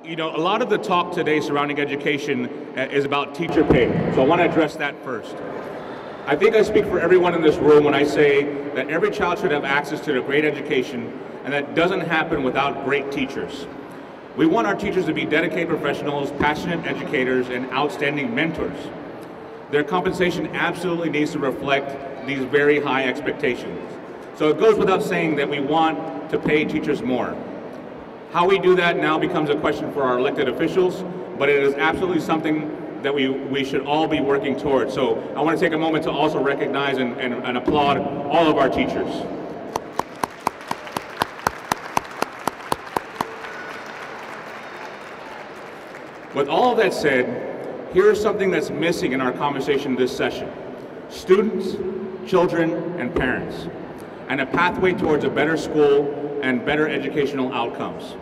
You know, a lot of the talk today surrounding education is about teacher pay, so I want to address that first. I think I speak for everyone in this room when I say that every child should have access to a great education, and that doesn't happen without great teachers. We want our teachers to be dedicated professionals, passionate educators, and outstanding mentors. Their compensation absolutely needs to reflect these very high expectations. So it goes without saying that we want to pay teachers more. How we do that now becomes a question for our elected officials, but it is absolutely something that we should all be working towards. So I want to take a moment to also recognize and applaud all of our teachers. With all of that said, here's something that's missing in our conversation this session: students, children, and parents, and a pathway towards a better school and better educational outcomes.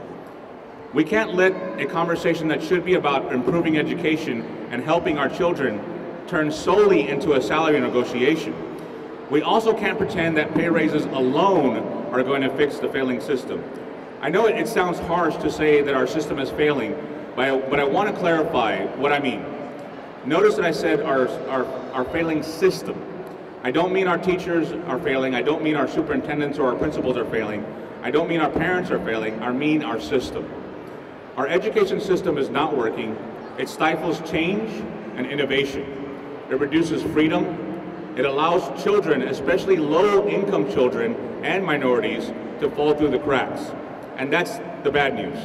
We can't let a conversation that should be about improving education and helping our children turn solely into a salary negotiation. We also can't pretend that pay raises alone are going to fix the failing system. I know it sounds harsh to say that our system is failing, but I want to clarify what I mean. Notice that I said our failing system. I don't mean our teachers are failing. I don't mean our superintendents or our principals are failing. I don't mean our parents are failing. I mean our system. Our education system is not working. It stifles change and innovation. It reduces freedom. It allows children, especially low-income children and minorities, to fall through the cracks. And that's the bad news.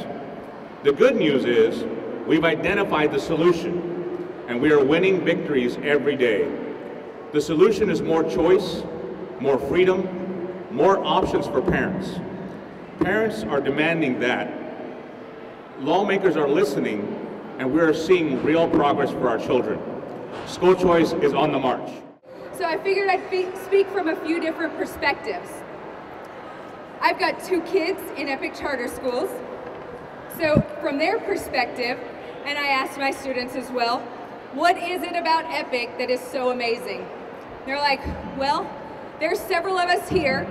The good news is we've identified the solution, and we are winning victories every day. The solution is more choice, more freedom, more options for parents. Parents are demanding that. Lawmakers are listening, and we are seeing real progress for our children. School choice is on the march. So I figured I'd speak from a few different perspectives. I've got 2 kids in Epic charter schools. So from their perspective, and I asked my students as well, what is it about Epic that is so amazing? They're like, well, there's several of us here,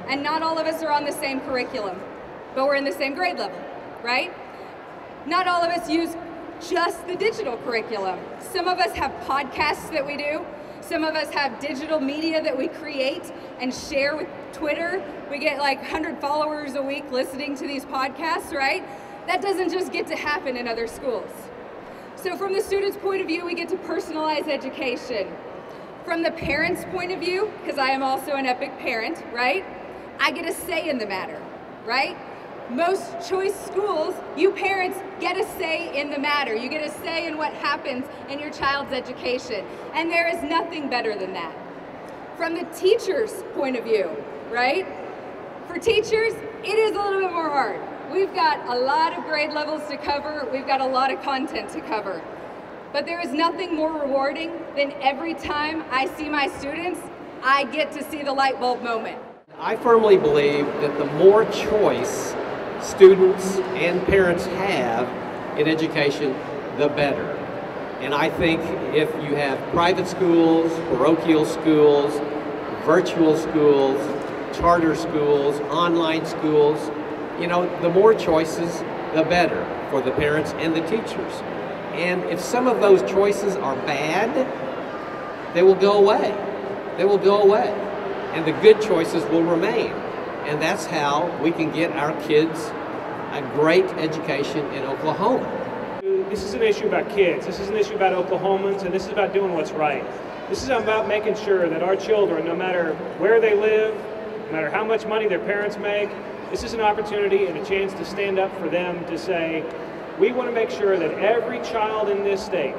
and not all of us are on the same curriculum, but we're in the same grade level, right? Not all of us use just the digital curriculum. Some of us have podcasts that we do. Some of us have digital media that we create and share with Twitter. We get like 100 followers a week listening to these podcasts, right? That doesn't just get to happen in other schools. So from the student's point of view, we get to personalize education. From the parent's point of view, because I am also an Epic parent, right? I get a say in the matter, right? Most choice schools, you parents get a say in the matter. You get a say in what happens in your child's education. And there is nothing better than that. From the teacher's point of view, right? For teachers, it is a little bit more hard. We've got a lot of grade levels to cover. We've got a lot of content to cover. But there is nothing more rewarding than every time I see my students, I get to see the light bulb moment. I firmly believe that the more choice students and parents have in education, the better. And I think if you have private schools, parochial schools, virtual schools, charter schools, online schools, you know, the more choices, the better for the parents and the teachers. And if some of those choices are bad, they will go away. They will go away. And the good choices will remain. And that's how we can get our kids a great education in Oklahoma. This is an issue about kids. This is an issue about Oklahomans, and this is about doing what's right. This is about making sure that our children, no matter where they live, no matter how much money their parents make, this is an opportunity and a chance to stand up for them to say, we want to make sure that every child in this state,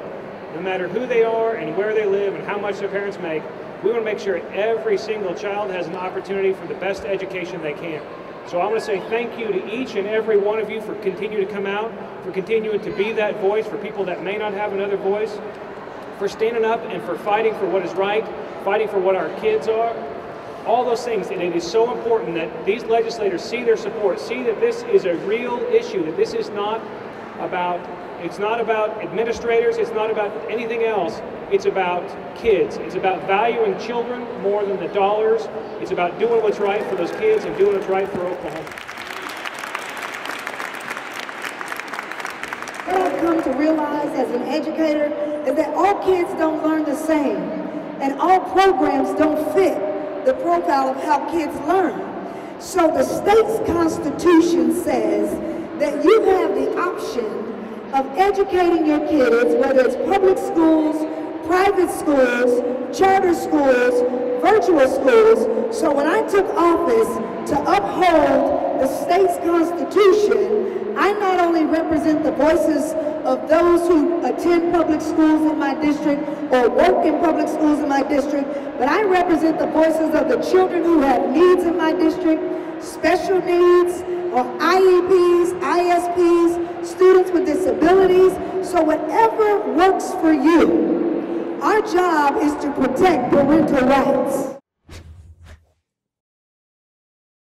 no matter who they are and where they live and how much their parents make, we want to make sure every single child has an opportunity for the best education they can. So I want to say thank you to each and every one of you for continuing to come out, for continuing to be that voice for people that may not have another voice, for standing up and for fighting for what is right, fighting for what our kids are. All those things, and it is so important that these legislators see their support, see that this is a real issue, that this is not about, it's not about administrators, it's not about anything else, it's about kids. It's about valuing children more than the dollars. It's about doing what's right for those kids and doing what's right for Oklahoma. come to realize as an educator is that all kids don't learn the same, and all programs don't fit the profile of how kids learn. So the state's constitution says that you have the option of educating your kids, whether it's public schools, private schools, charter schools, virtual schools. So when I took office to uphold the state's constitution, I not only represent the voices of those who attend public schools in my district or work in public schools in my district, but I represent the voices of the children who have needs in my district, special needs, or IEPs, ISPs, students with disabilities. So whatever works for you, our job is to protect parental rights.